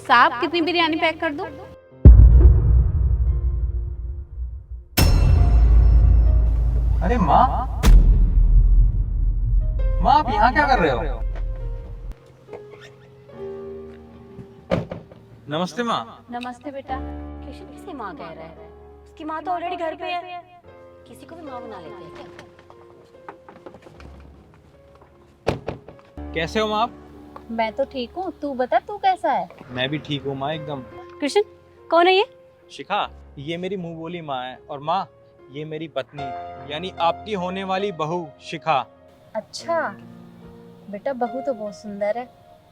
साहब कितनी बिरयानी पैक कर दूं? अरे माँ, माँ आप यहाँ क्या कर रहे हो? नमस्ते माँ। नमस्ते बेटा। कृष्ण किसे माँ कह रहा है? उसकी माँ तो ऑलरेडी घर पे है। किसी को भी माँ बना लेते हैं क्या? कैसे हो माँ आप? मैं तो ठीक हूँ, तू बता तू कैसा है? मैं भी ठीक हूँ माँ एकदम। कृष्ण कौन है ये? शिखा, ये मेरी मुंह बोली माँ है और माँ ये मेरी पत्नी यानी आपकी होने वाली बहू शिखा। अच्छा बेटा, बहू तो बहुत सुंदर है।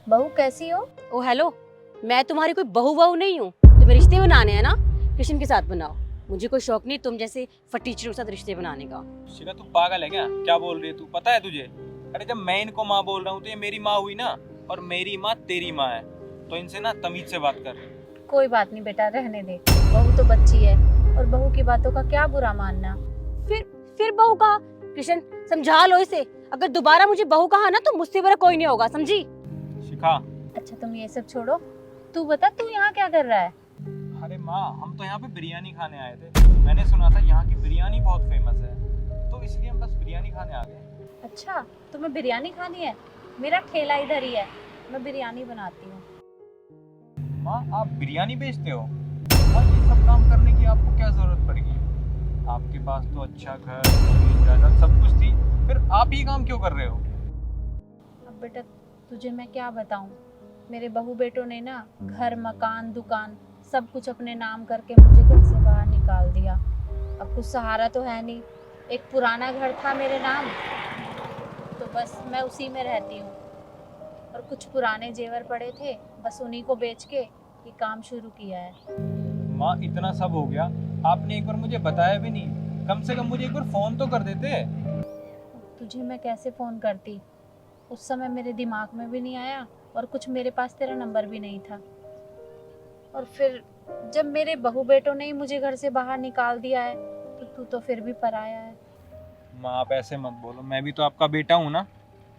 बहू कैसी हो? ओ हेलो, मैं तुम्हारी कोई बहू वहू नहीं हूँ। तुम्हें रिश्ते बनाने हैं ना, कृष्ण के साथ बनाओ। मुझे कोई शौक नहीं तुम जैसे फटीचरों के साथ रिश्ते बनाने का। शिखा तू पागल है क्या? क्या बोल रही है तू? पता है तुझे? अरे जब मैं इनको माँ बोल रहा हूँ तो ये मेरी माँ हुई ना, और मेरी माँ तेरी माँ है, तो इनसे ना तमीज से बात कर। कोई बात नहीं बेटा, रहने दे। बहू तो बच्ची है और बहू की बातों का क्या बुरा मानना। फिर बहू कहा? कृष्ण समझा लो इसे। अगर दोबारा मुझे बहू कहा ना तो मुझसे बड़ा कोई नहीं होगा, समझी? शिखा। अच्छा तुम ये सब छोड़ो, तू बता तू यहाँ क्या कर रहा है? अरे माँ, हम तो यहाँ पे बिरयानी खाने आए थे। मैंने सुना था यहाँ की बिरयानी बहुत फेमस है, तो इसलिए हम बस बिरयानी खाने आ गए। अच्छा तुम्हें बिरयानी खानी है? मेरा ठेला इधर ही है, मैं बिरयानी बनाती हूँ। माँ आप बिरयानी बेचते हो? माँ ये सब काम करने की आपको क्या जरूरत पड़ेगी? आपके पास तो अच्छा घर, जमीन, जायदाद सब कुछ थी, फिर आप ये काम क्यों कर रहे हो? अब बेटा तुझे मैं क्या बताऊँ, मेरे बहू बेटों ने ना घर मकान दुकान सब कुछ अपने नाम करके मुझे घर से बाहर निकाल दिया। अब कुछ सहारा तो है नहीं। एक पुराना घर था मेरे नाम, तो बस मैं उसी में रहती हूँ। और कुछ पुराने जेवर पड़े थे, बस उन्हीं को बेच के ये काम शुरू किया है। माँ इतना सब हो गया, आपने एक बार मुझे बताया भी नहीं। कम से कम मुझे एक बार फोन तो कर देते। तुझे मैं कैसे फ़ोन करती, उस समय मेरे दिमाग में भी नहीं आया और कुछ मेरे पास तेरा नंबर भी नहीं था। और फिर जब मेरे बहू बेटों ने ही मुझे घर से बाहर निकाल दिया है तो तू तो फिर भी पराया है। माँ आप ऐसे मत बोलो, मैं भी तो आपका बेटा हूँ ना।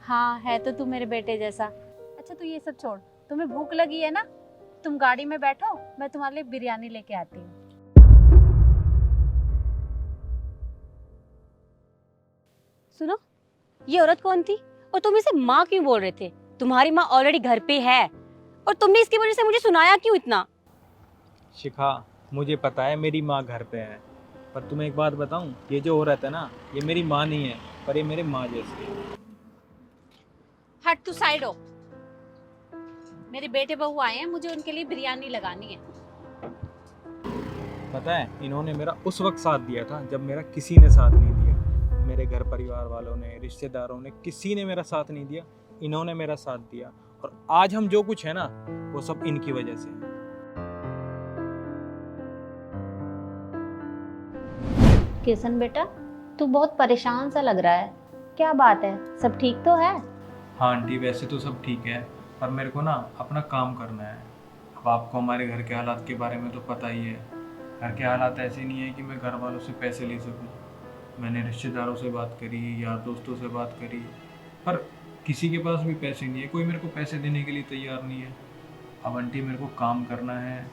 हाँ है तो तू मेरे बेटे जैसा। अच्छा तू ये सब छोड़, तुम्हें भूख लगी है ना, तुम गाड़ी में बैठो, मैं तुम्हारे लिए बिरयानी लेके आती हूँ। सुनो, ये औरत कौन थी और तुम इसे माँ क्यों बोल रहे थे? तुम्हारी माँ ऑलरेडी घर पे है और तुमने इसकी वजह से मुझे सुनाया क्यों इतना? शिखा, मुझे पता है मेरी माँ घर पे है, पर तुम्हें एक बात बताऊं, ये जो औरत है ना, ये मेरी माँ नहीं है, पर ये मेरी माँ जैसी है। हट तू साइड हो, मेरे बेटे बहू आए हैं, मुझे उनके लिए बिरयानी लगानी है। पता है इन्होंने मेरा उस वक्त साथ दिया था जब मेरा किसी ने साथ नहीं दिया। मेरे घर परिवार वालों ने, रिश्तेदारों ने, किसी ने मेरा साथ नहीं दिया। इन्होंने मेरा साथ दिया और आज हम जो कुछ है ना, वो सब इनकी वजह से है। किशन बेटा, तू बहुत परेशान सा लग रहा है, क्या बात है? सब ठीक तो है? हाँ आंटी, वैसे तो सब ठीक है, पर मेरे को ना अपना काम करना है। अब आपको हमारे घर के हालात के बारे में तो पता ही है। घर के हालात ऐसे नहीं है कि मैं घर वालों से पैसे ले सकूं। मैंने रिश्तेदारों से बात करी, यार दोस्तों से बात करी, पर किसी के पास भी पैसे नहीं है। कोई मेरे को पैसे देने के लिए तैयार नहीं है। अब आंटी मेरे को काम करना है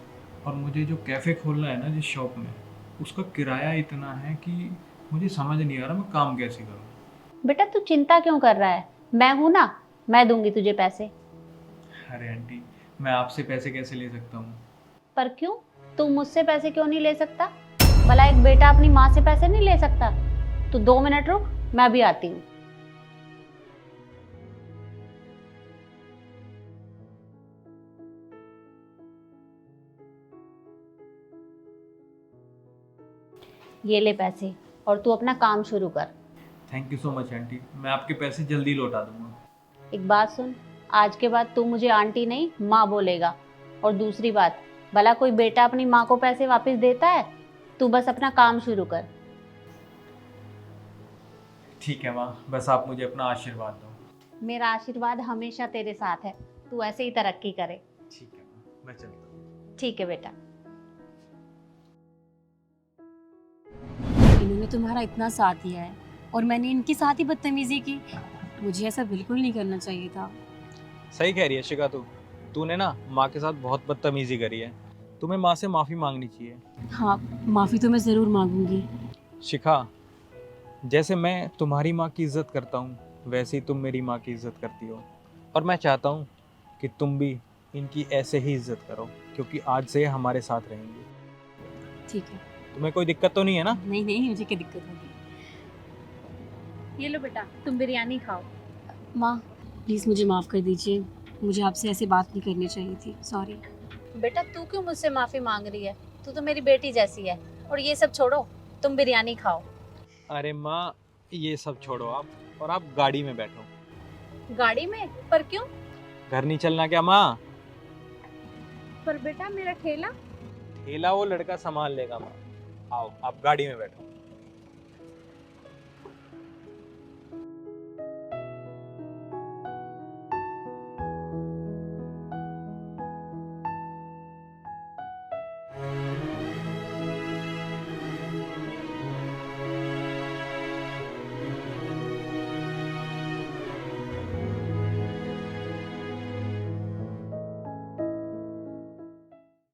और मुझे जो कैफ़े खोलना है ना जिस शॉप में, उसका किराया इतना है कि मुझे समझ नहीं आ रहा मैं काम कैसे करूँ। बेटा तू चिंता क्यों कर रहा है, मैं हूं ना, मैं दूंगी तुझे पैसे। अरे आंटी, मैं आपसे पैसे कैसे ले सकता हूँ? पर क्यों, तू मुझसे पैसे क्यों नहीं ले सकता? भला एक बेटा अपनी माँ से पैसे नहीं ले सकता? तू 2 मिनट रुक, मैं अभी आती हूँ। ये ले पैसे और तू अपना काम शुरू कर। Thank you so much aunty, मैं आपके पैसे जल्दी लौटा दूंगा। एक बात सुन, आज के बाद तू मुझे आंटी नहीं माँ बोलेगा। और दूसरी बात, भला कोई बेटा अपनी माँ को पैसे वापस देता है? तू बस अपना काम शुरू कर। ठीक है माँ, बस आप मुझे अपना आशीर्वाद दो। मेरा आशीर्वाद हमेशा तेरे साथ है, तू ऐसे ही तरक्की करे। ठीक है माँ, मैं चलता हूँ। ठीक है बेटा। इन्होंने तुम्हारा इतना साथ दिया है और मैंने इनके साथ ही बदतमीजी की। मुझे ऐसा बिल्कुल नहीं करना चाहिए था। सही कह रही है शिखा तू। तूने ना माँ के साथ बहुत बदतमीजी करी है, तुम्हें माँ से माफ़ी मांगनी चाहिए। हाँ, माफ़ी तो मैं ज़रूर मांगूंगी। शिखा, जैसे मैं तुम्हारी माँ की इज्जत करता हूँ वैसे ही तुम मेरी माँ की इज्जत करती हो, और मैं चाहता हूँ कि तुम भी इनकी ऐसे ही इज्जत करो, क्योंकि आज से ये हमारे साथ रहेंगे। ठीक है। तुम्हें कोई दिक्कत तो नहीं है ना? नहीं नहीं, मुझे क्या दिक्कत होगी। ये लो बेटा, तुम बिरयानी खाओ। माँ प्लीज़ मुझे माफ़ कर दीजिए, मुझे आपसे ऐसे बात नहीं करनी चाहिए थी, सॉरी। बेटा तू क्यों मुझसे माफ़ी मांग रही है? तू तो मेरी बेटी जैसी है। और ये सब छोड़ो, तुम बिरयानी खाओ। अरे माँ, ये सब छोड़ो आप, और आप गाड़ी में बैठो। गाड़ी में? पर क्यों? घर नहीं चलना क्या माँ? पर बेटा मेरा ठेला। ठेला वो लड़का संभाल लेगा माँ। आओ, आप गाड़ी में बैठो।